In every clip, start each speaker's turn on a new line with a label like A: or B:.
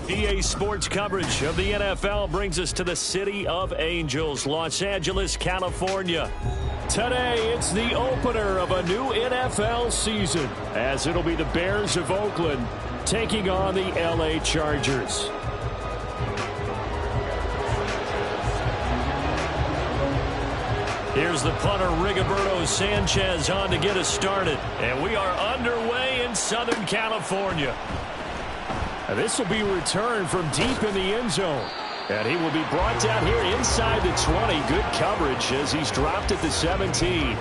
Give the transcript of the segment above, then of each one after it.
A: EA Sports coverage of the NFL brings us to the City of Angels, Los Angeles, California. Today, it's the opener of a new NFL season, as it'll be the Bears of Oakland taking on the LA Chargers. Here's the punter, Rigoberto Sanchez, on to get us started. And we are underway in Southern California. And this will be returned from deep in the end zone. And he will be brought down here inside the 20. Good coverage as he's dropped at the 17.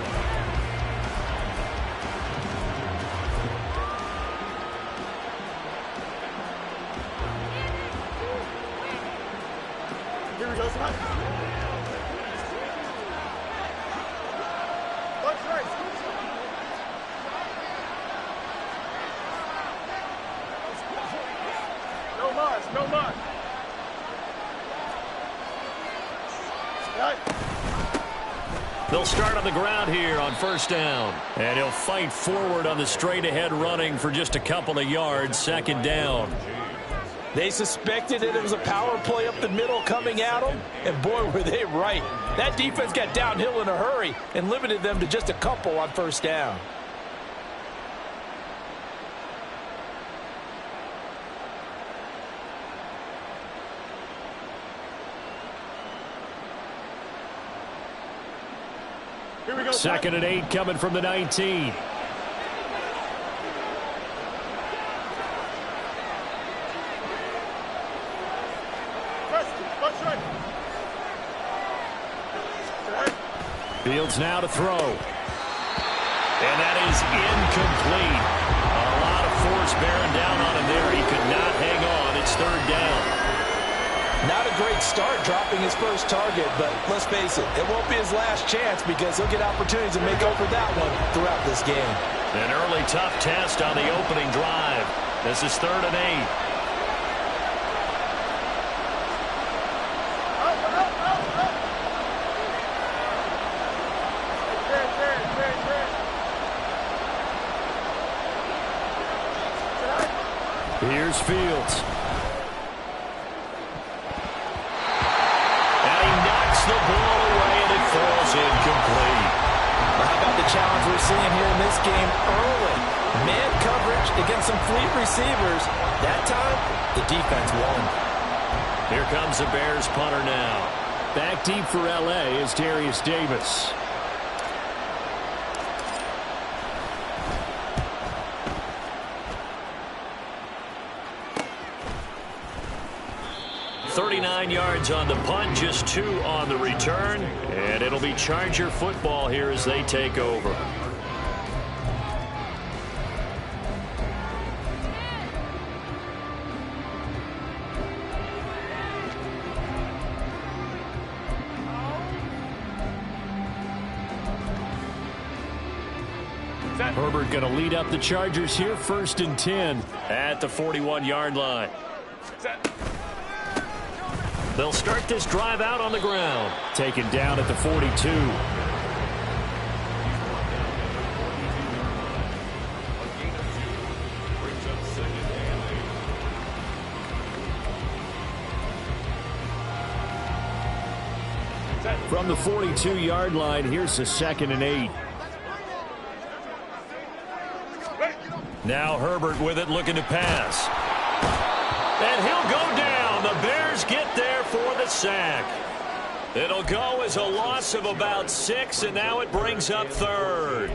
B: Here we go, son. Let's race. No much, no much.
A: They'll start on the ground here on first down. And he'll fight forward on the straight-ahead running for just a couple of yards, second down.
C: They suspected that it was a power play up the middle coming at them, and boy, were they right. That defense got downhill in a hurry and limited them to just a couple on first down.
B: Here we go.
A: Second and 8 coming from the 19. Fields now to throw. And that is incomplete. A lot of force bearing down on him there. He could not hang on. It's third down.
C: Not a great start dropping his first target, but let's face it, it won't be his last chance because he'll get opportunities to make up for that one throughout this game.
A: An early tough test on the opening drive. This is third and 8. Here's Fields. And he knocks the ball away, and it falls incomplete.
C: How about the challenge we're seeing here in this game early? Man coverage against some fleet receivers. That time, the defense won.
A: Here comes the Bears punter now. Back deep for L.A. is Darius Davis. .39 yards on the punt, just 2 on the return, and it'll be Charger football here as they take over. Herbert going to lead up the Chargers here, first and 10 at the 41-yard line. They'll start this drive out on the ground. Taken down at the 42. From the 42-yard line, here's the second and 8. Now Herbert with it, looking to pass. And he'll go down. The Bears get there for the sack. It'll go as a loss of about 6, and now it brings up third.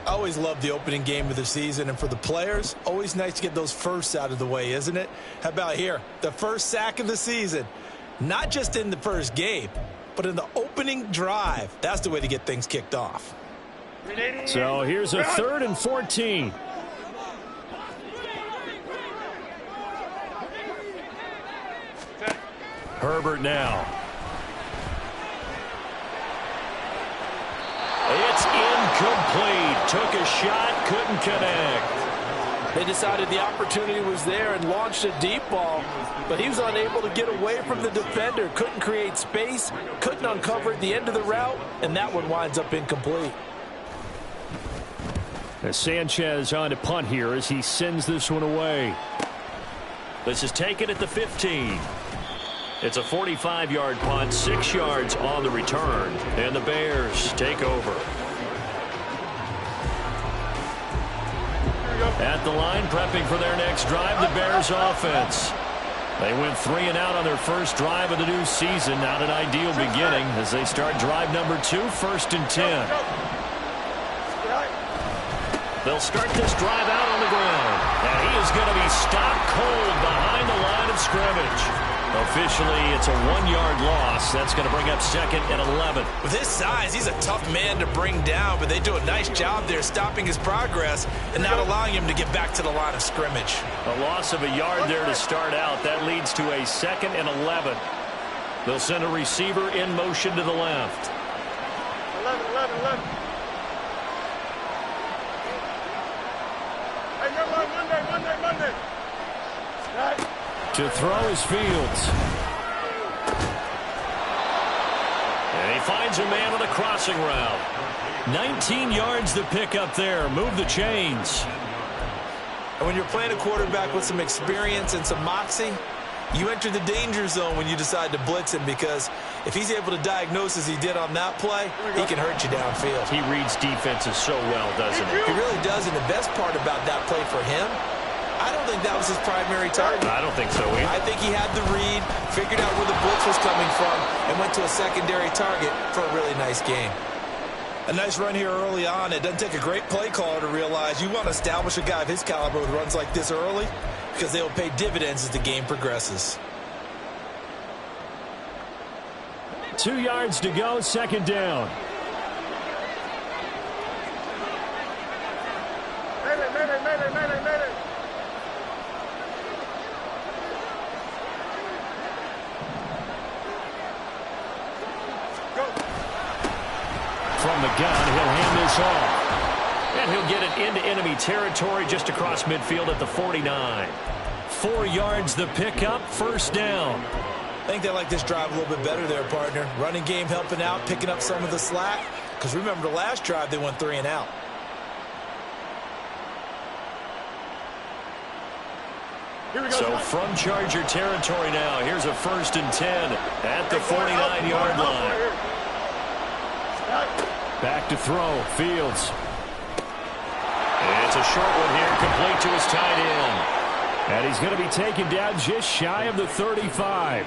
C: I always love the opening game of the season, and for the players, always nice to get those firsts out of the way, isn't it? How about here? The first sack of the season. Not just in the first game, but in the opening drive. That's the way to get things kicked off.
A: So here's a 3rd and 14. Herbert now. It's incomplete. Took a shot, couldn't connect.
C: They decided the opportunity was there and launched a deep ball, but he was unable to get away from the defender. Couldn't create space, couldn't uncover at the end of the route, and that one winds up incomplete.
A: As Sanchez on to punt here as he sends this one away. This is taken at the 15. It's a 45-yard punt, 6 yards on the return, and the Bears take over. At the line, prepping for their next drive, the Bears offense. They went 3 and out on their first drive of the new season. Not an ideal beginning as they start drive number 2, 1st and 10. They'll start this drive out on the ground. And he is going to be stopped cold behind the line of scrimmage. Officially, it's a 1-yard loss. That's going to bring up 2nd and 11.
C: With his size, he's a tough man to bring down, but they do a nice job there stopping his progress and not allowing him to get back to the line of scrimmage.
A: A loss of a yard there to start out. That leads to a 2nd and 11. They'll send a receiver in motion to the left.
B: 11. Hey, Monday. Right.
A: To throw is Fields. And he finds a man on a crossing route. 19 yards to pick up there. Move the chains.
C: And when you're playing a quarterback with some experience and some moxie, you enter the danger zone when you decide to blitz him, because if he's able to diagnose as he did on that play, he can hurt you downfield.
A: He reads defenses so well, doesn't he?
C: He really does, and the best part about that play for him, I don't think that was his primary target.
A: I don't think so either.
C: I think he had the read, figured out where the blitz was coming from, and went to a secondary target for a really nice game. A nice run here early on. It doesn't take a great play caller to realize you want to establish a guy of his caliber with runs like this early, because they will pay dividends as the game progresses.
A: 2 yards to go, 2nd down.
B: Mayday.
A: From the gun, he'll hand this off. And he'll get it into enemy territory just across midfield at the 49. 4 yards the pickup, 1st down.
C: I think they like this drive a little bit better there, partner. Running game helping out, picking up some of the slack. Because remember the last drive, they went 3 and out.
A: So from Charger territory now, here's a 1st and 10 at the 49-yard line. Back to throw, Fields. It's a short one here, complete to his tight end. And he's going to be taken down just shy of the 35.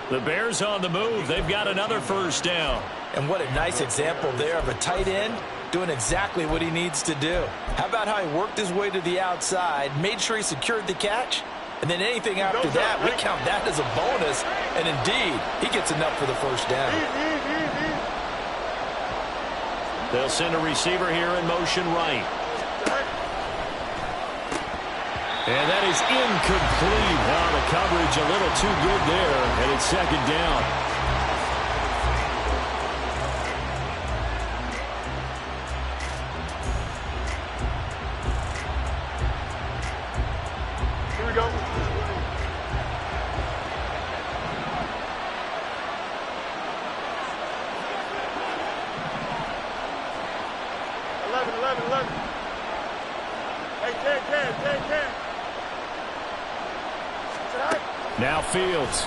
A: The Bears on the move. They've got another 1st down.
C: And what a nice example there of a tight end doing exactly what he needs to do. How about how he worked his way to the outside, made sure he secured the catch, and then anything after that, we count that as a bonus. And indeed, he gets enough for the 1st down.
A: They'll send a receiver here in motion right. And that is incomplete. Wow, the coverage a little too good there, and it's 2nd down.
B: Here we go. Hey, 10.
A: Now Fields.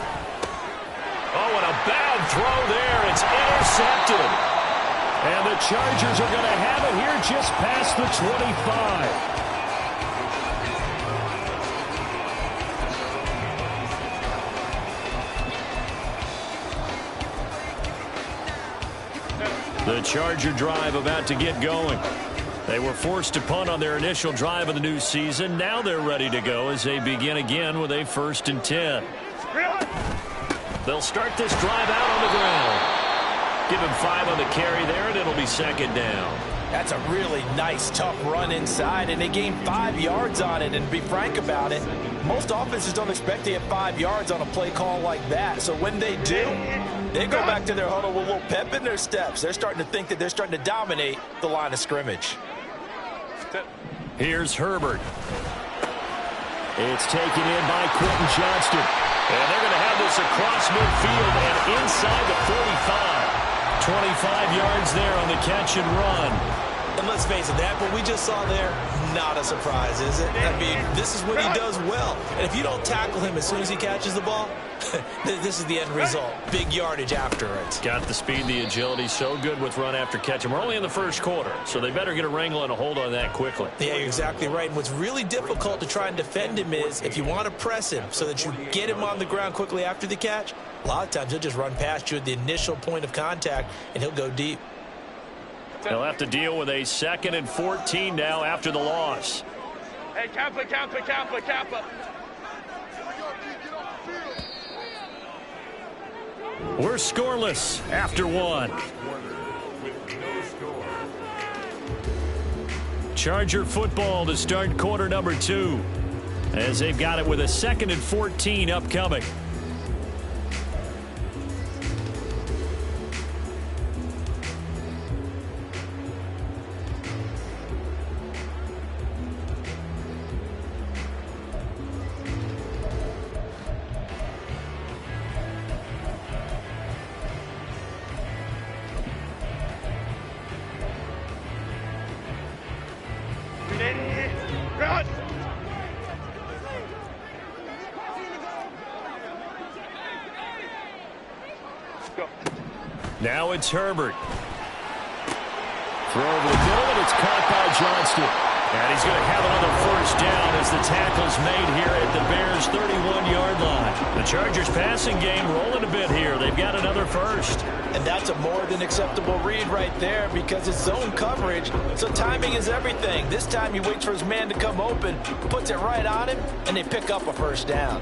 A: Oh, and a bad throw there. It's intercepted. And the Chargers are going to have it here just past the 25. The Charger drive about to get going. They were forced to punt on their initial drive of the new season. Now they're ready to go as they begin again with a 1st and 10. They'll start this drive out on the ground. Give him 5 on the carry there, and it'll be 2nd down.
C: That's a really nice, tough run inside, and they gained 5 yards on it. And to be frank about it, most offenses don't expect to get 5 yards on a play call like that. So when they do, they go back to their huddle with a little pep in their steps. They're starting to think that they're starting to dominate the line of scrimmage.
A: Here's Herbert. It's taken in by Quentin Johnston. And they're going to have this across midfield and inside the 45. 25 yards there on the catch and run.
C: And let's face it, that what we just saw there, not a surprise, is it? I mean, this is what he does well. And if you don't tackle him as soon as he catches the ball, this is the end result. Big yardage after it.
A: Got the speed, the agility, so good with run after catch. And we're only in the first quarter, so they better get a wrangle and a hold on that quickly.
C: Yeah, you're exactly right. And what's really difficult to try and defend him is if you want to press him so that you get him on the ground quickly after the catch, a lot of times he'll just run past you at the initial point of contact, and he'll go deep.
A: They'll have to deal with a 2nd and 14 now after the loss.
B: Hey, Kappa, Kappa, Kappa, Kappa.
A: We're scoreless after 1. Charger football to start quarter number 2, as they've got it with a 2nd and 14 upcoming.
B: Run! Go.
A: Now it's Herbert. Throw over the middle, and it's caught by Johnston. And he's going to have another first down as the tackle's made here at the Bears' 31-yard line. The Chargers' passing game rolling a bit here. They've got another first.
C: And that's a more than acceptable read right there because it's zone coverage, so timing is everything. This time he waits for his man to come open, puts it right on him, and they pick up a first down.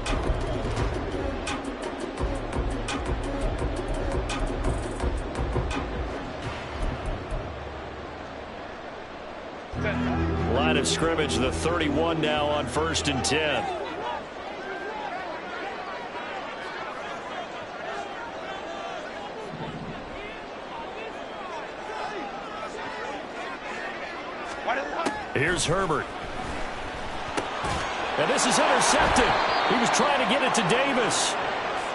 A: Line of scrimmage, the 31 now on 1st and 10. Here's Herbert. And this is intercepted. He was trying to get it to Davis.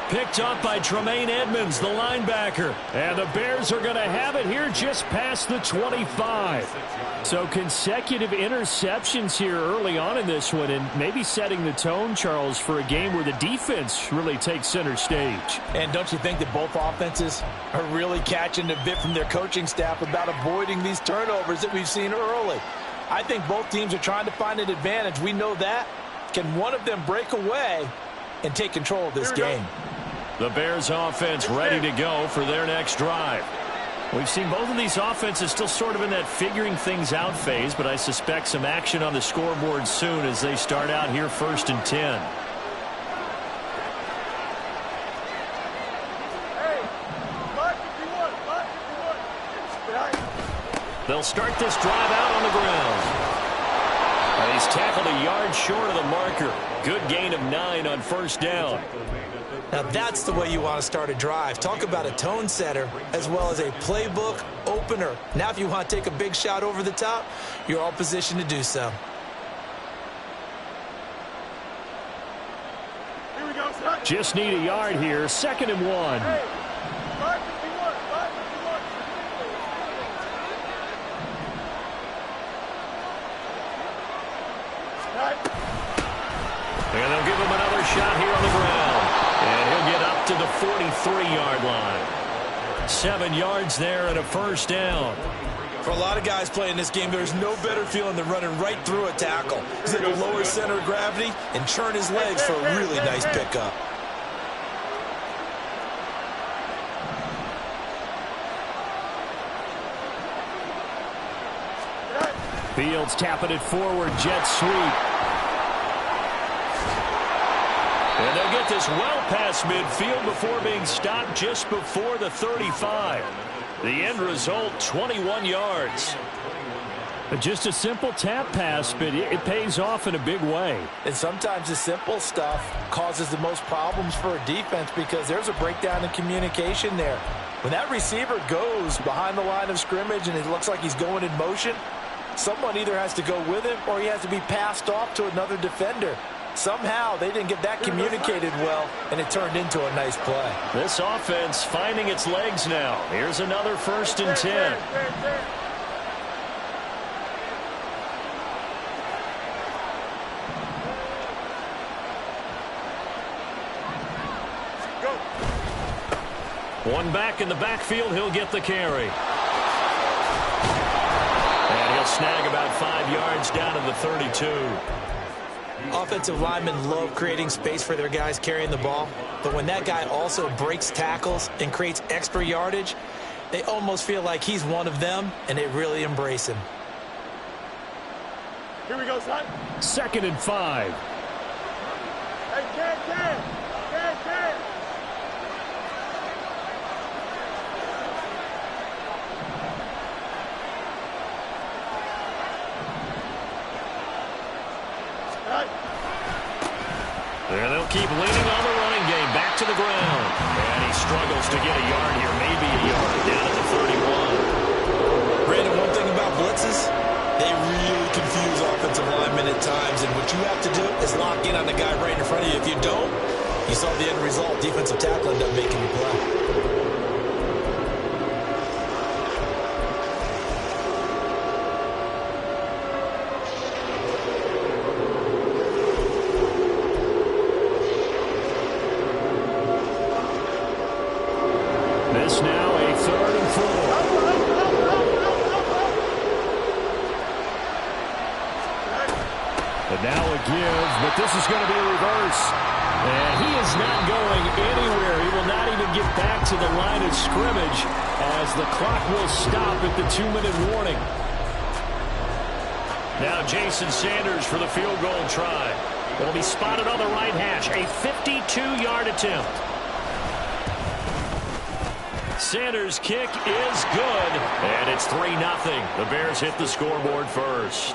A: Picked up by Tremaine Edmonds, the linebacker. And the Bears are going to have it here just past the 25. So consecutive interceptions here early on in this one, and maybe setting the tone, Charles, for a game where the defense really takes center stage.
C: And don't you think that both offenses are really catching a bit from their coaching staff about avoiding these turnovers that we've seen early? I think both teams are trying to find an advantage. We know that. Can one of them break away and take control of this game?
A: The Bears offense ready to go for their next drive. We've seen both of these offenses still sort of in that figuring things out phase, but I suspect some action on the scoreboard soon as they start out here 1st and 10. They'll start this drive out on the ground. And he's tackled a yard short of the marker. Good gain of 9 on 1st down.
C: Now that's the way you want to start a drive. Talk about a tone setter as well as a playbook opener. Now if you want to take a big shot over the top, you're all positioned to do so.
B: Here we go, son.
A: Just need a yard here. 2nd and 1.
B: Hey, 551, 551. Right.
A: And they'll give him another shot here on the ground. And he'll get up to the 43-yard line. 7 yards there and a first down.
C: For a lot of guys playing this game, there's no better feeling than running right through a tackle. He's able to lower his center of gravity and churn his legs for a really nice pickup.
A: Fields tapping it forward, jet sweep. And they'll get this well past midfield before being stopped just before the 35. The end result, 21 yards. Just a simple tap pass, but it pays off in a big way.
C: And sometimes the simple stuff causes the most problems for a defense because there's a breakdown in communication there. When that receiver goes behind the line of scrimmage and it looks like he's going in motion, someone either has to go with him or he has to be passed off to another defender. Somehow they didn't get that communicated well, and it turned into a nice play.
A: This offense finding its legs now. Here's another 1st and 10. One back in the backfield. He'll get the carry. And he'll snag about 5 yards down to the 32.
C: Offensive linemen love creating space for their guys carrying the ball, but when that guy also breaks tackles and creates extra yardage, they almost feel like he's one of them, and they really embrace him.
B: Here we go, son.
A: 2nd and 5.
B: Hey, Ken.
A: And they'll keep leaning on the running game. Back to the ground. And he struggles to get a yard here. Maybe a yard down at the 31.
C: Brandon, one thing about blitzes, they really confuse offensive linemen at times. And what you have to do is lock in on the guy right in front of you. If you don't, you saw the end result. Defensive tackle ended up making you play.
A: This now a 3rd and 4. And now a give, but this is going to be a reverse. And he is not going anywhere. He will not even get back to the line of scrimmage as the clock will stop at the 2-minute warning. Now Jason Sanders for the field goal try. Will be spotted on the right hash. A 52-yard attempt. Sanders' kick is good, and it's 3-0. The Bears hit the scoreboard first.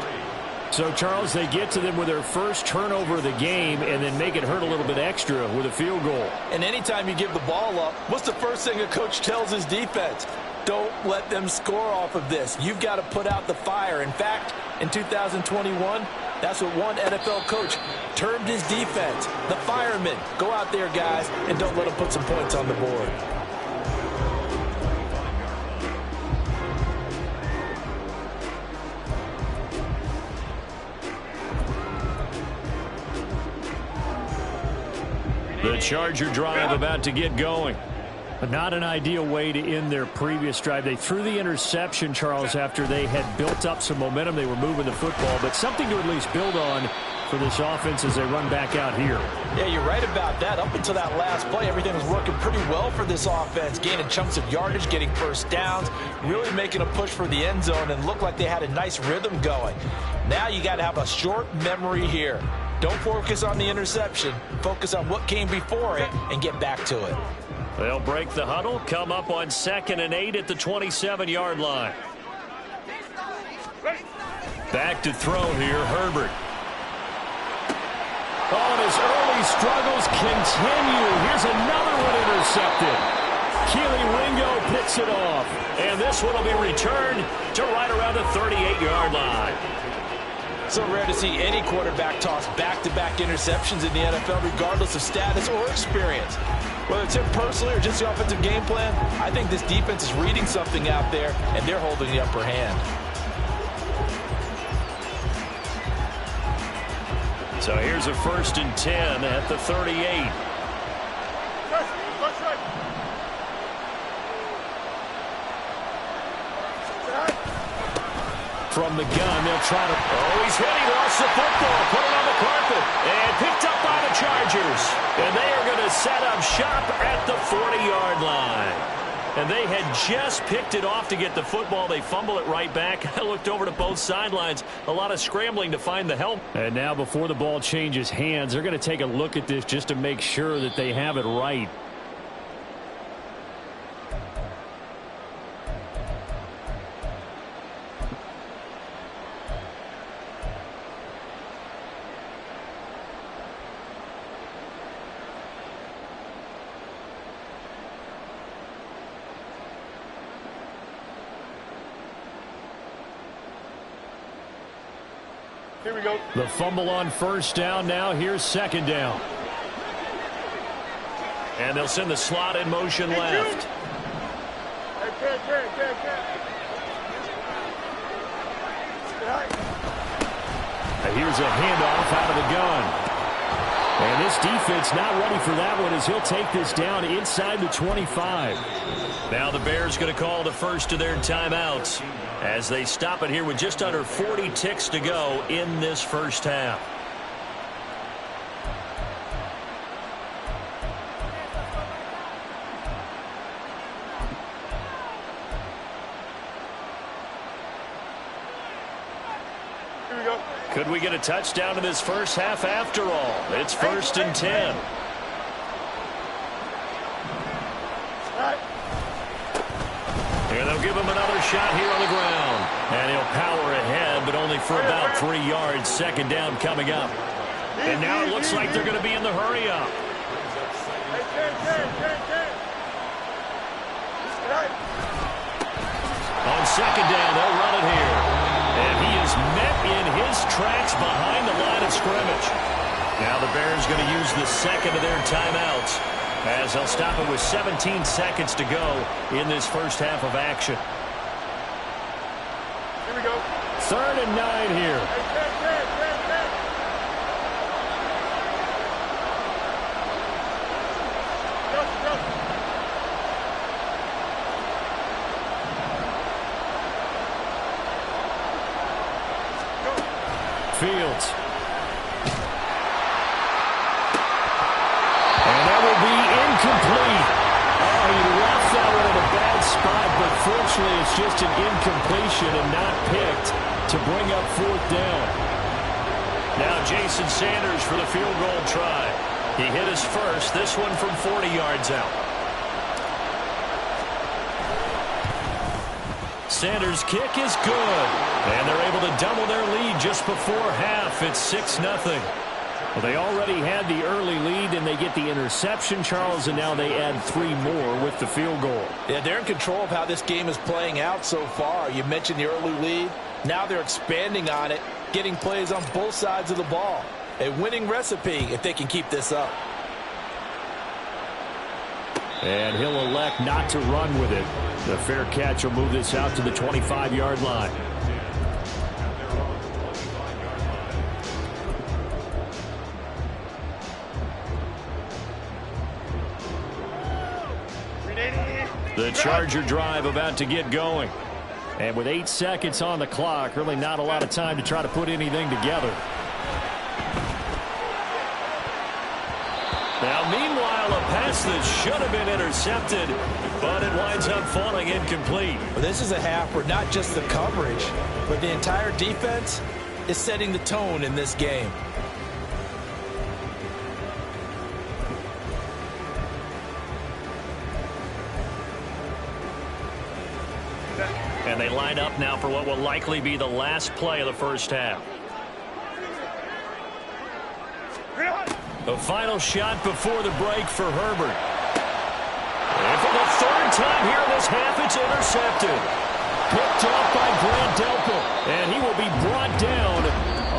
A: So, Charles, they get to them with their first turnover of the game and then make it hurt a little bit extra with a field goal.
C: And anytime you give the ball up, what's the first thing a coach tells his defense? Don't let them score off of this. You've got to put out the fire. In fact, in 2021, that's what one NFL coach termed his defense. The firemen. Go out there, guys, and don't let them put some points on the board.
A: The Charger drive about to get going. But not an ideal way to end their previous drive. They threw the interception, Charles, after they had built up some momentum. They were moving the football, but something to at least build on for this offense as they run back out here.
C: Yeah, you're right about that. Up until that last play, everything was working pretty well for this offense, gaining chunks of yardage, getting first downs, really making a push for the end zone, and looked like they had a nice rhythm going. Now you got to have a short memory here. Don't focus on the interception. Focus on what came before it and get back to it.
A: They'll break the huddle, come up on 2nd and 8 at the 27-yard line. Back to throw here, Herbert. Oh, and his early struggles continue. Here's another one intercepted. Keely Ringo picks it off. And this one will be returned to right around the 38-yard line.
C: So rare to see any quarterback toss back-to-back interceptions in the NFL, regardless of status or experience. Whether it's him personally or just the offensive game plan, I think this defense is reading something out there, and they're holding the upper hand.
A: So here's a 1st and 10 at the 38. From the gun, they'll try to... Oh, he's hit. He lost the football. Put it on the carpet. And picked up by the Chargers. And they are going to set up shop at the 40-yard line. And they had just picked it off to get the football. They fumble it right back. I looked over to both sidelines. A lot of scrambling to find the help. And now before the ball changes hands, they're going to take a look at this just to make sure that they have it right.
B: Here we go.
A: The fumble on 1st down now. Here's 2nd down. And they'll send the slot in motion left. And here's a handoff out of the gun. And this defense not ready for that one as he'll take this down inside the 25. Now the Bears going to call the first of their timeouts as they stop it here with just under 40 ticks to go in this first half. Could we get a touchdown in this first half after all? It's 1st and 10. Here they'll give him another shot here on the ground. And he'll power ahead, but only for about 3 yards. 2nd down coming up. And now it looks like they're going to be in the hurry up. On 2nd down, they'll run it here. And he is met in his tracks behind the line of scrimmage. Now the Bears going to use the second of their timeouts as they'll stop it with 17 seconds to go in this first half of action.
B: Here we go.
A: 3rd and 9 here. Fields. And that will be incomplete. Oh, he left that one in a bad spot, but fortunately it's just an incompletion and not picked to bring up 4th down. Now Jason Sanders for the field goal try. He hit his first, this one from 40 yards out. Sanders' kick is good. And they're able to double their lead just before half. It's 6-0. Well, they already had the early lead, and they get the interception, Charles, and now they add 3 more with the field goal.
C: Yeah, they're in control of how this game is playing out so far. You mentioned the early lead. Now they're expanding on it, getting plays on both sides of the ball. A winning recipe if they can keep this up.
A: And he'll elect not to run with it. The fair catch will move this out to the 25-yard line. The Charger drive about to get going. And with 8 seconds on the clock, really not a lot of time to try to put anything together. Now, meanwhile, a pass that should have been intercepted, but it winds up falling incomplete.
C: Well, this is a half where not just the coverage, but the entire defense is setting the tone in this game.
A: And they line up now for what will likely be the last play of the first half. The final shot before the break for Herbert. And for the 3rd time here in this half, it's intercepted. Picked off by Grant Delpit. And he will be brought down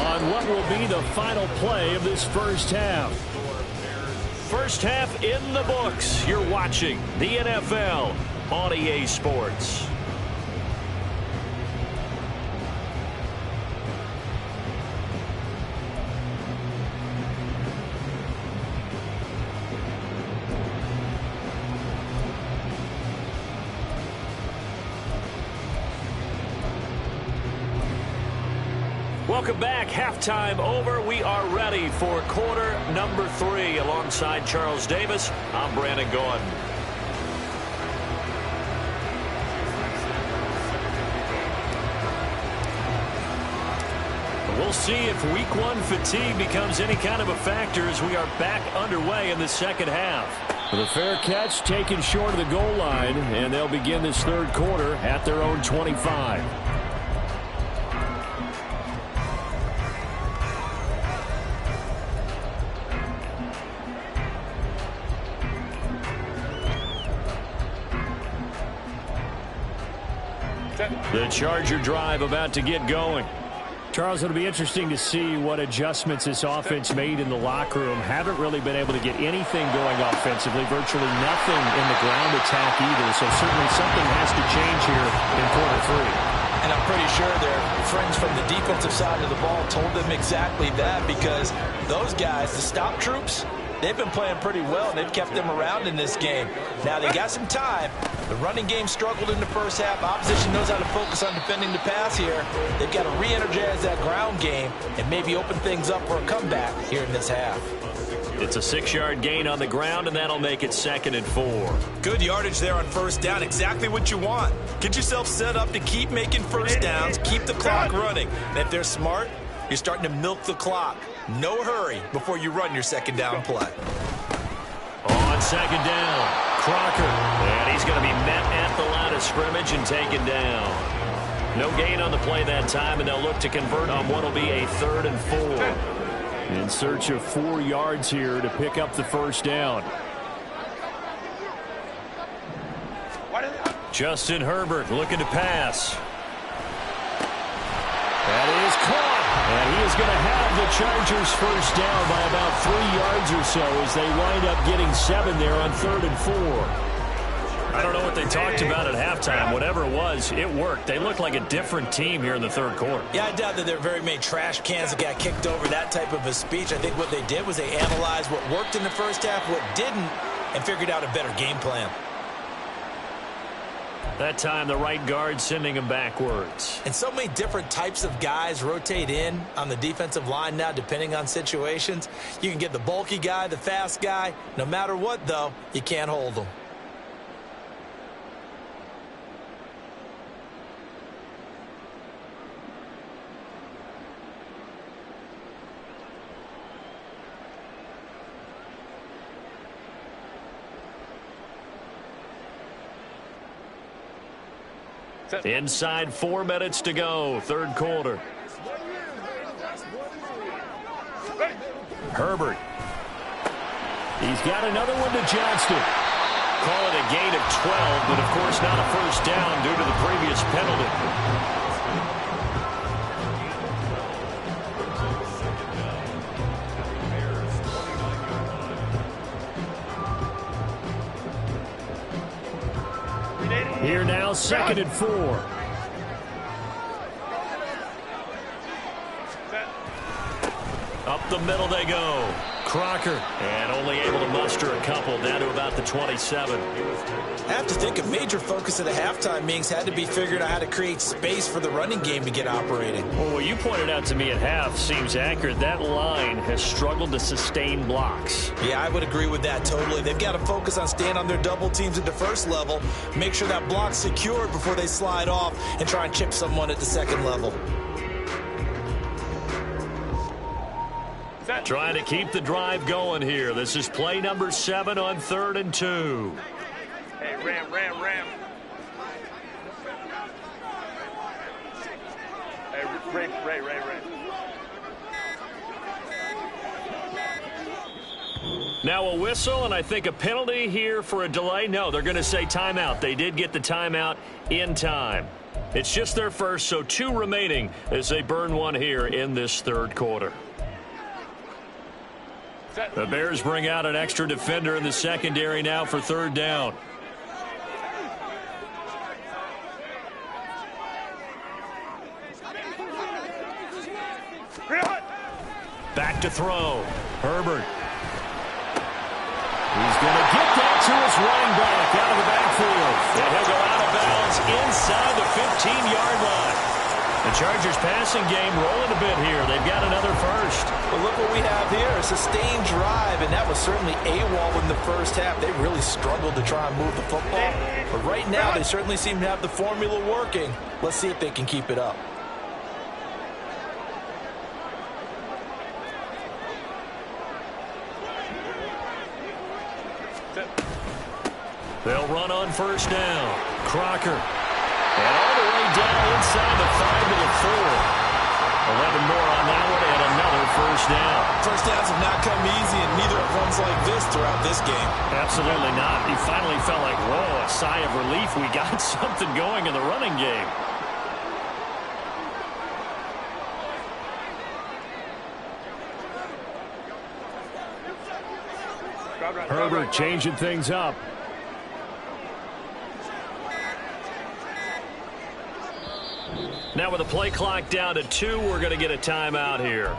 A: on what will be the final play of this first half. First half in the books. You're watching the NFL on EA Sports. Welcome back. Halftime over. We are ready for quarter number 3. Alongside Charles Davis, I'm Brandon Gordon. We'll see if week 1 fatigue becomes any kind of a factor as we are back underway in the second half. The fair catch taken short of the goal line, and they'll begin this 3rd quarter at their own 25. The Charger drive about to get going. Charles, it'll be interesting to see what adjustments this offense made in the locker room. Haven't really been able to get anything going offensively, virtually nothing in the ground attack either, so certainly something has to change here in quarter 3.
C: And I'm pretty sure their friends from the defensive side of the ball told them exactly that, because those guys, the stop troops, they've been playing pretty well, and they've kept them around in this game. Now, they got some time. The running game struggled in the first half. Opposition knows how to focus on defending the pass here. They've got to re-energize that ground game and maybe open things up for a comeback here in this half.
A: It's a 6-yard gain on the ground, and that'll make it 2nd and 4.
C: Good yardage there on first down. Exactly what you want. Get yourself set up to keep making first downs, keep the clock running. And if they're smart, you're starting to milk the clock. No hurry before you run your second down play.
A: On second down, Crocker. And he's going to be met at the line of scrimmage and taken down. No gain on the play that time, and they'll look to convert on what will be a 3rd and 4. In search of 4 yards here to pick up the first down. Justin Herbert looking to pass. That is caught. And he is going to have the Chargers first down by about 3 yards or so as they wind up getting 7 there on 3rd and 4. I don't know what they talked about at halftime. Whatever it was, it worked. They looked like a different team here in the 3rd quarter.
C: Yeah, I doubt that there are very many trash cans that got kicked over, that type of a speech. I think what they did was they analyzed what worked in the first half, what didn't, and figured out a better game plan.
A: That time, the right guard sending him backwards.
C: And so many different types of guys rotate in on the defensive line now, depending on situations. You can get the bulky guy, the fast guy. No matter what, though, you can't hold them.
A: Inside 4 minutes to go, 3rd quarter. Herbert. He's got another one to Johnston. Call it a gain of 12, but of course not a first down due to the previous penalty. Here now, 2nd and 4. Up the middle they go. Crocker. And only able to muster a couple down to about the 27.
C: I have to think a major focus of the halftime meetings had to be figuring out how to create space for the running game to get operating.
A: Well, what you pointed out to me at half seems accurate. That line has struggled to sustain blocks.
C: Yeah, I would agree with that totally. They've got to focus on staying on their double teams at the first level, make sure that block's secured before they slide off and try and chip someone at the second level.
A: Trying to keep the drive going here. This is play number 7 on 3rd and 2.
B: Hey, Ram. Hey, Ray.
A: Now a whistle, and I think a penalty here for a delay. No, they're going to say timeout. They did get the timeout in time. It's just their first, so 2 remaining as they burn one here in this 3rd quarter. The Bears bring out an extra defender in the secondary now for 3rd down. Back to throw. Herbert. He's going to get that to his running back out of the backfield. And he'll go out of bounds inside the 15-yard line. The Chargers passing game rolling a bit here. They've got another first.
C: Well, look what we have here, a sustained drive, and that was certainly AWOL in the first half. They really struggled to try and move the football. But right now, they certainly seem to have the formula working. Let's see if they can keep it up.
A: They'll run on first down. Crocker. And all the way down inside the 5 to the 4. 11 more on that one and another first down.
C: First downs have not come easy, and neither have runs like this throughout this game.
A: Absolutely not. He finally felt like, whoa, a sigh of relief. We got something going in the running game. Herbert changing things up. Now with the play clock down to 2, we're going to get a timeout here.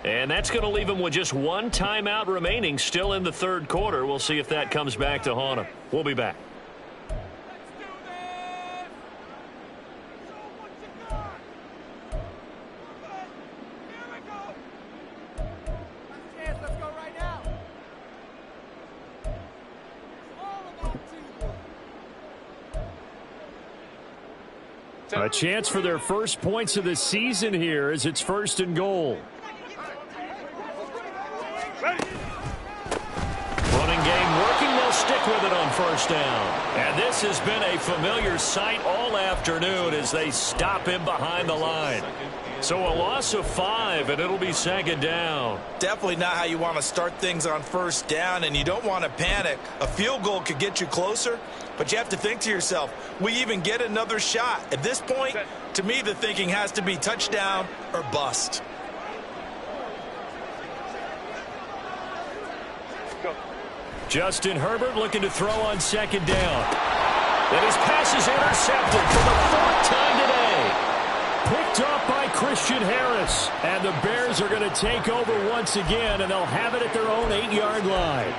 A: And that's going to leave them with just one timeout remaining still in the third quarter. We'll see if that comes back to haunt them. We'll be back. A chance for their first points of the season here as it's 1st and goal. Running game working. They'll stick with it on 1st down. And this has been a familiar sight all afternoon as they stop him behind the line. So a loss of 5, and it'll be 2nd down.
C: Definitely not how you want to start things on 1st down, and you don't want to panic. A field goal could get you closer, but you have to think to yourself, we even get another shot. At this point, to me, the thinking has to be touchdown or bust.
B: Go.
A: Justin Herbert looking to throw on 2nd down. And his pass is intercepted for the 4th time today. Picked off by Christian Harris. And the Bears are going to take over once again, and they'll have it at their own 8-yard line.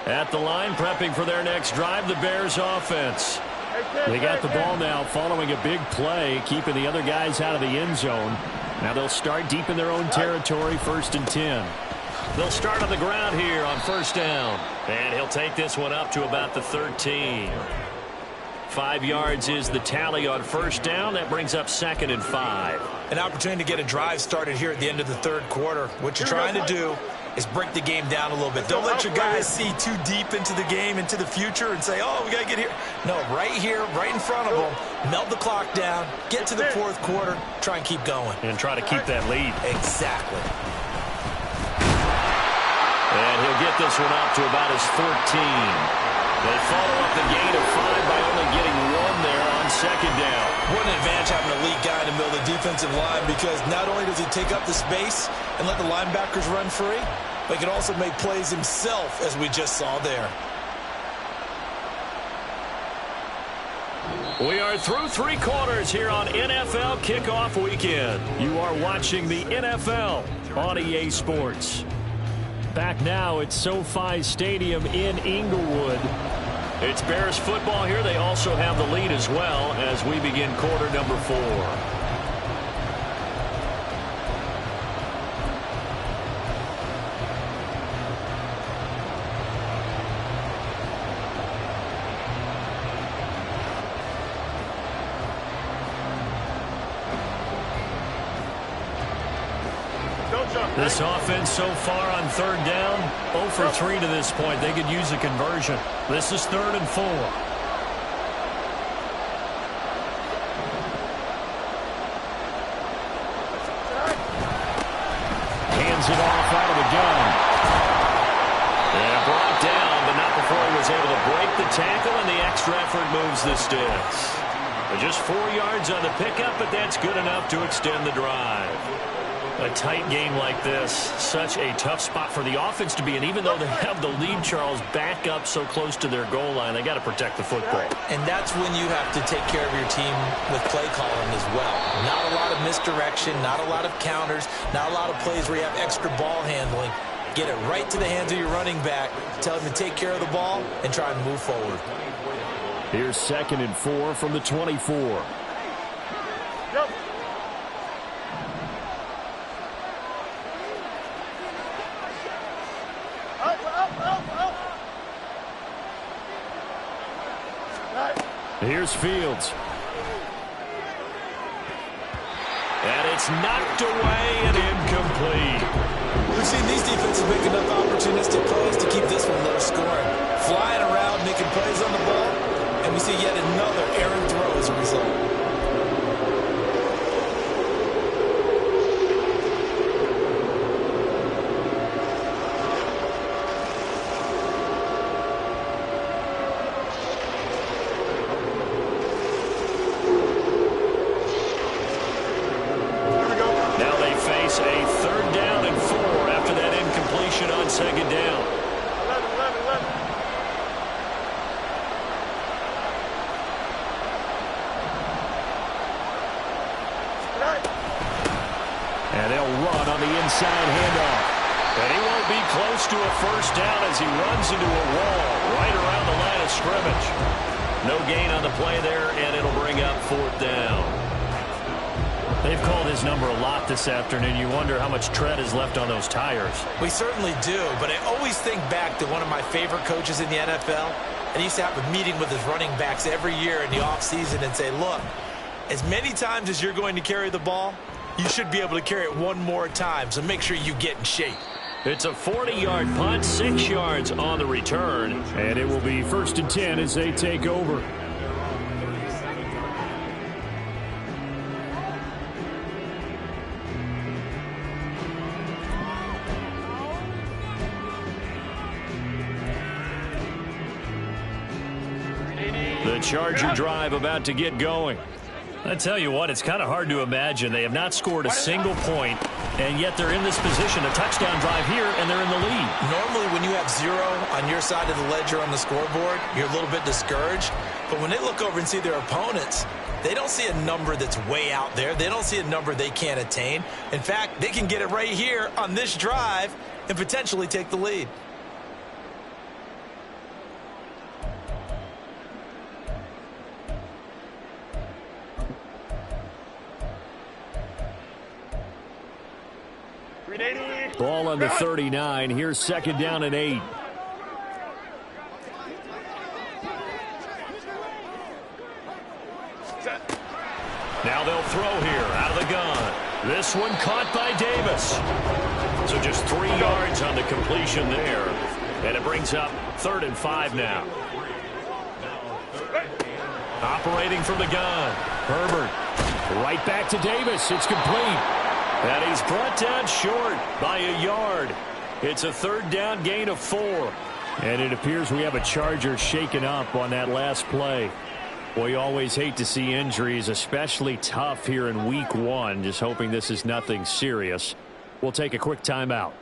A: At the line, prepping for their next drive, the Bears offense. They got the ball now following a big play, keeping the other guys out of the end zone. Now they'll start deep in their own territory, 1st and 10. They'll start on the ground here on 1st down. And he'll take this one up to about the 13. 5 yards is the tally on 1st down. That brings up 2nd and 5.
C: An opportunity to get a drive started here at the end of the 3rd quarter. What you're trying to do is break the game down a little bit. Don't let your guys see too deep into the game, into the future, and say, oh, we got to get here. No, right here, right in front of them, melt the clock down, get to the 4th quarter, try and keep going.
A: And try to keep that lead.
C: Exactly.
A: And he'll get this one up to about his 14. They follow up the gain of 5 by only getting 1 there on 2nd down.
C: What an advantage having an elite guy in the middle of the defensive line, because not only does he take up the space and let the linebackers run free, but he can also make plays himself, as we just saw there.
A: We are through 3 quarters here on NFL Kickoff Weekend. You are watching the NFL on EA Sports. Back now at SoFi Stadium in Inglewood. It's Bears football here. They also have the lead as well as we begin quarter number 4. This offense so far on 3rd down, 0 for 3 to this point. They could use a conversion. This is 3rd and 4. Hands it off out of the gun. And brought down, but not before he was able to break the tackle, and the extra effort moves the sticks. Just 4 yards on the pickup, but that's good enough to extend the drive. A tight game like this, such a tough spot for the offense to be in. Even though they have the lead, Charles, back up so close to their goal line, they got to protect the football.
C: And that's when you have to take care of your team with play calling as well. Not a lot of misdirection, not a lot of counters, not a lot of plays where you have extra ball handling. Get it right to the hands of your running back, tell him to take care of the ball, and try and move forward.
A: Here's 2nd and 4 from the 24.
B: Yep.
A: Here's Fields. And it's knocked away and incomplete.
C: We've seen these defenses make enough opportunistic plays to keep this one low scoring. Flying around, making plays on the ball, and we see yet another errant throw as a result.
A: down.
B: 11.
A: And they'll run on the inside handoff. And he won't be close to a first down as he runs into a wall right around the line of scrimmage. No gain on the play there, and it'll bring up 4th down. They've called his number a lot this afternoon. You wonder how much tread is left on those tires.
C: We certainly do, but I always think back to one of my favorite coaches in the NFL. And he used to have a meeting with his running backs every year in the offseason and say, look, as many times as you're going to carry the ball, you should be able to carry it one more time, so make sure you get in shape.
A: It's a 40-yard punt, 6 yards on the return, and it will be 1st and 10 as they take over. The Charger drive about to get going. I tell you what, it's kind of hard to imagine. They have not scored a single point, and yet they're in this position. A touchdown drive here, and they're in the lead.
C: Normally, when you have 0 on your side of the ledger on the scoreboard, you're a little bit discouraged. But when they look over and see their opponents, they don't see a number that's way out there. They don't see a number they can't attain. In fact, they can get it right here on this drive and potentially take the lead.
A: Ball on the 39. Here's 2nd down and 8. Now they'll throw here out of the gun. This one caught by Davis. So just 3 yards on the completion there. And it brings up 3rd and 5 now. Operating from the gun. Herbert. Right back to Davis. It's complete. And he's brought down short by a yard. It's a 3rd down gain of 4. And it appears we have a Charger shaken up on that last play. Well, you always hate to see injuries, especially tough here in week 1. Just hoping this is nothing serious. We'll take a quick timeout.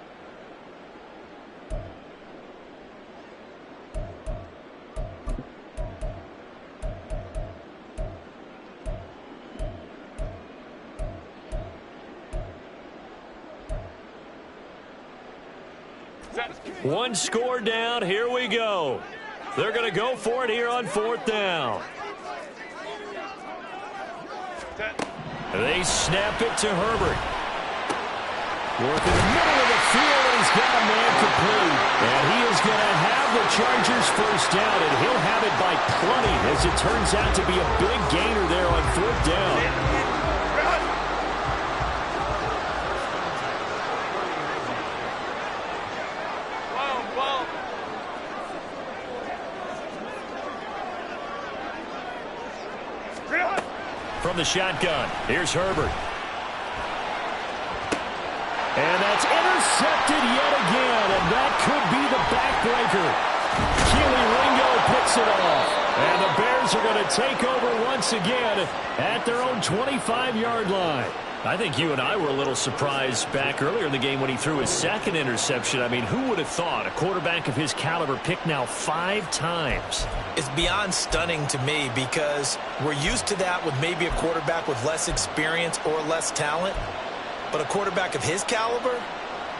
A: One score down. Here we go. They're going to go for it here on 4th down. They snap it to Herbert. Working the middle of the field, and he's got a man complete. And he is going to have the Chargers first down, and he'll have it by plenty, as it turns out to be a big gainer there on 4th down. From the shotgun, here's Herbert. And that's intercepted yet again, and that could be the backbreaker. Keely Ringo picks it off, and the Bears are going to take over once again at their own 25-yard line. I think you and I were a little surprised back earlier in the game when he threw his 2nd interception. I mean, who would have thought a quarterback of his caliber picked now 5 times?
C: It's beyond stunning to me because we're used to that with maybe a quarterback with less experience or less talent. But a quarterback of his caliber,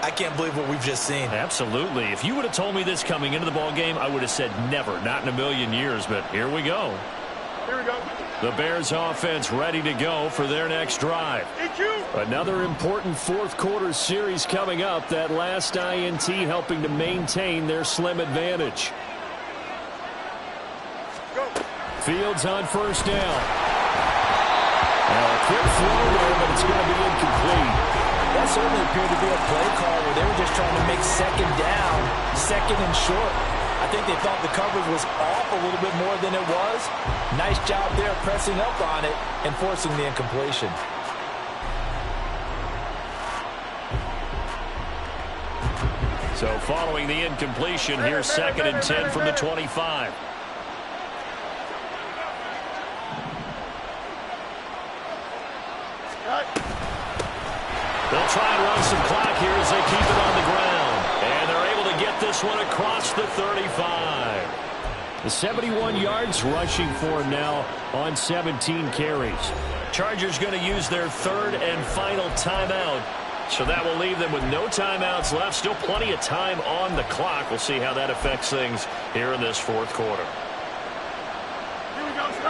C: I can't believe what we've just seen.
A: Absolutely. If you would have told me this coming into the ball game, I would have said never, not in a million years. But here we go.
B: Here we go.
A: The Bears offense ready to go for their next drive. Another important 4th quarter series coming up. That last INT helping to maintain their slim advantage.
B: Go.
A: Fields on 1st down. A quick throw there, but it's going to be incomplete.
C: That certainly appeared to be a play call where they were just trying to make 2nd down, 2nd and short. I think they thought the coverage was off a little bit more than it was. Nice job there pressing up on it and forcing the incompletion.
A: So following the incompletion, here's 2nd and 10 from the 25. They'll try and run some clock here as they keep it on the ground. And they're able to get this this one across the 35. The 71 yards rushing for him now on 17 carries. Chargers going to use their third and final timeout. So that will leave them with no timeouts left. Still plenty of time on the clock. We'll see how that affects things here in this fourth quarter.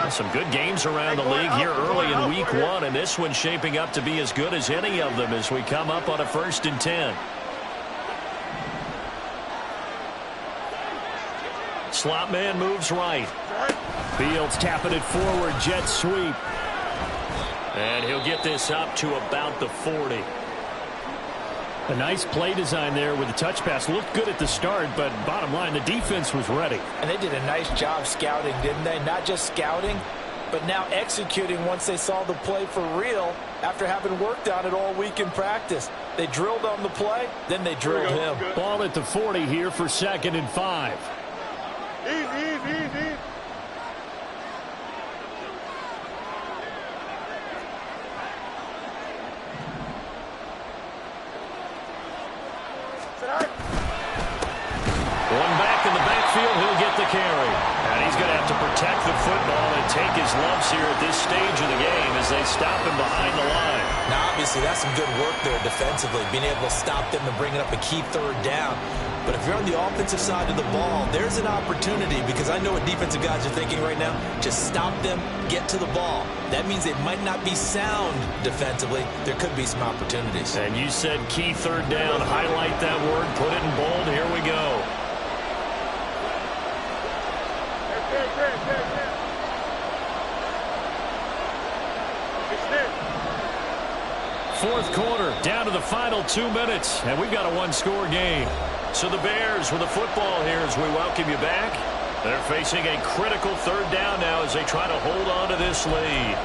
A: Some good games around the league here early in week one, and this one's shaping up to be as good as any of them as we come up on a 1st and 10. Slot man moves right. Fields tapping it forward, jet sweep. And he'll get this up to about the 40. A nice play design there with the touch pass. Looked good at the start, but bottom line, the defense was ready.
C: And they did a nice job scouting, didn't they? Not just scouting, but now executing once they saw the play for real after having worked on it all week in practice. They drilled on the play, then they drilled him.
A: Ball at the 40 here for 2nd and 5.
B: Easy.
A: One back in the backfield, he'll get the carry. And he's going to have to protect the football and take his lumps here at this stage of the game as they stop him behind the line.
C: Now, obviously, that's some good work there defensively, being able to stop them and bringing up a key 3rd down. But if you're on the offensive side of the ball, there's an opportunity, because I know what defensive guys are thinking right now. Just stop them, get to the ball. That means they might not be sound defensively. There could be some opportunities.
A: And you said key 3rd down. Highlight that word. Put it in bold. Here we go. Fourth quarter, down to the final 2 minutes, and we've got a one-score game. So the Bears with the football here as we welcome you back. They're facing a critical 3rd down now as they try to hold on to this lead.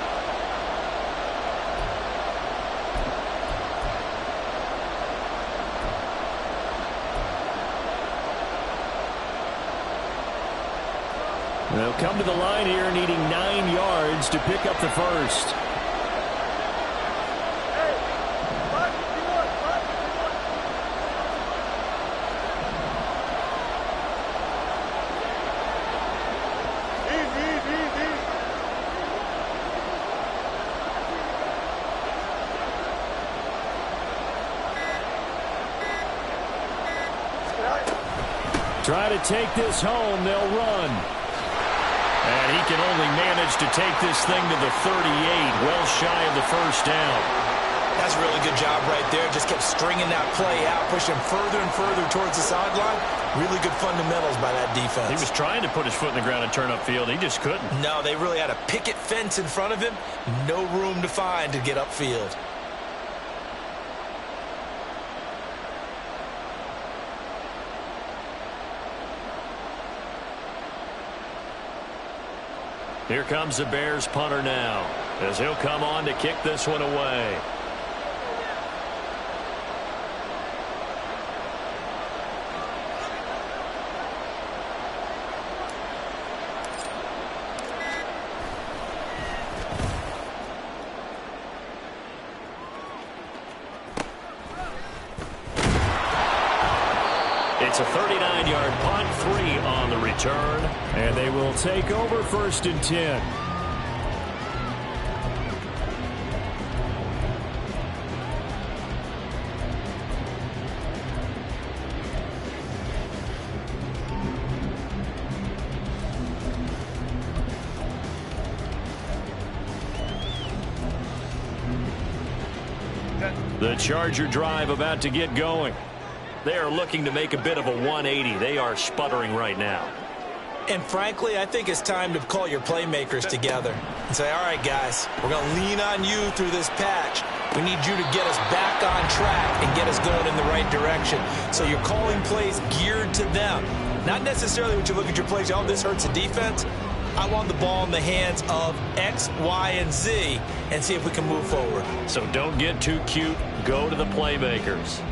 A: They'll come to the line here needing 9 yards to pick up the first. Try to take this home. They'll run. And he can only manage to take this thing to the 38, well shy of the first down.
C: That's a really good job right there. Just kept stringing that play out, pushing further and further towards the sideline. Really good fundamentals by that defense.
A: He was trying to put his foot in the ground and turn upfield. He just couldn't.
C: No, they really had a picket fence in front of him. No room to find to get upfield.
A: Here comes the Bears punter now as he'll come on to kick this one away. It's a 39-yard punt, 3 on the return, and they will take over 1st and 10. The Charger drive about to get going. They are looking to make a bit of a 180. They are sputtering right now.
C: And frankly, I think it's time to call your playmakers together and say, all right, guys, we're going to lean on you through this patch. We need you to get us back on track and get us going in the right direction. So you're calling plays geared to them. Not necessarily when you look at your plays, oh, this hurts the defense. I want the ball in the hands of X, Y, and Z and see if we can move forward.
A: So don't get too cute. Go to the playmakers.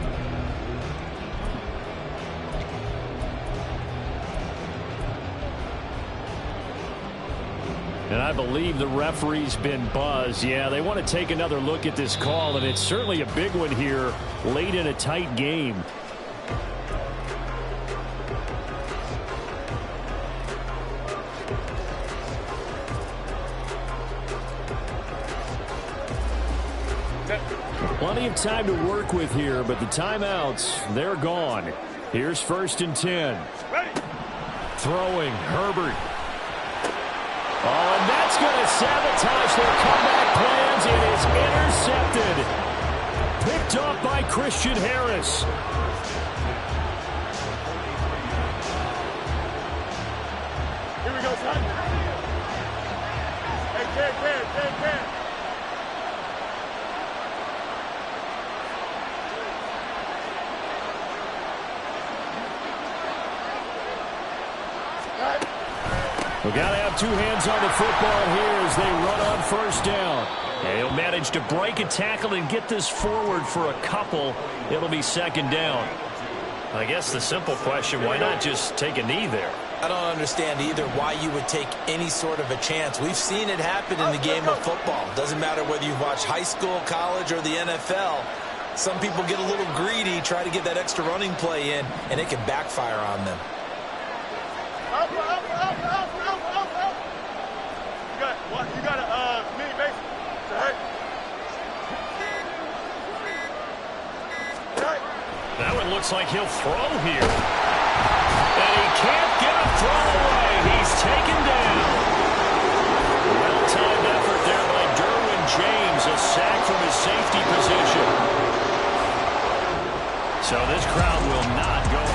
A: And I believe the referee's been buzzed. Yeah, they want to take another look at this call, and it's certainly a big one here late in a tight game. Plenty of time to work with here, but the timeouts, they're gone. Here's 1st and 10.
B: Ready.
A: Throwing, Herbert. Oh, and that's going to sabotage their comeback plans. It is intercepted. Picked off by Christian Harris.
B: Here we go, son. Hey, Ken.
A: We got to have 2 hands on the football here as they run on 1st down. And he'll manage to break a tackle and get this forward for a couple. It'll be 2nd down. I guess the simple question, why not just take a knee there?
C: I don't understand either why you would take any sort of a chance. We've seen it happen in the game of football. Doesn't matter whether you've watched high school, college, or the NFL. Some people get a little greedy, try to get that extra running play in, and it can backfire on them.
B: Up. You got a mini base. Right.
A: That one looks like he'll throw here. And he can't get a throw away. He's taken down. Well-timed effort there by Derwin James. A sack from his safety position. So this crowd will not go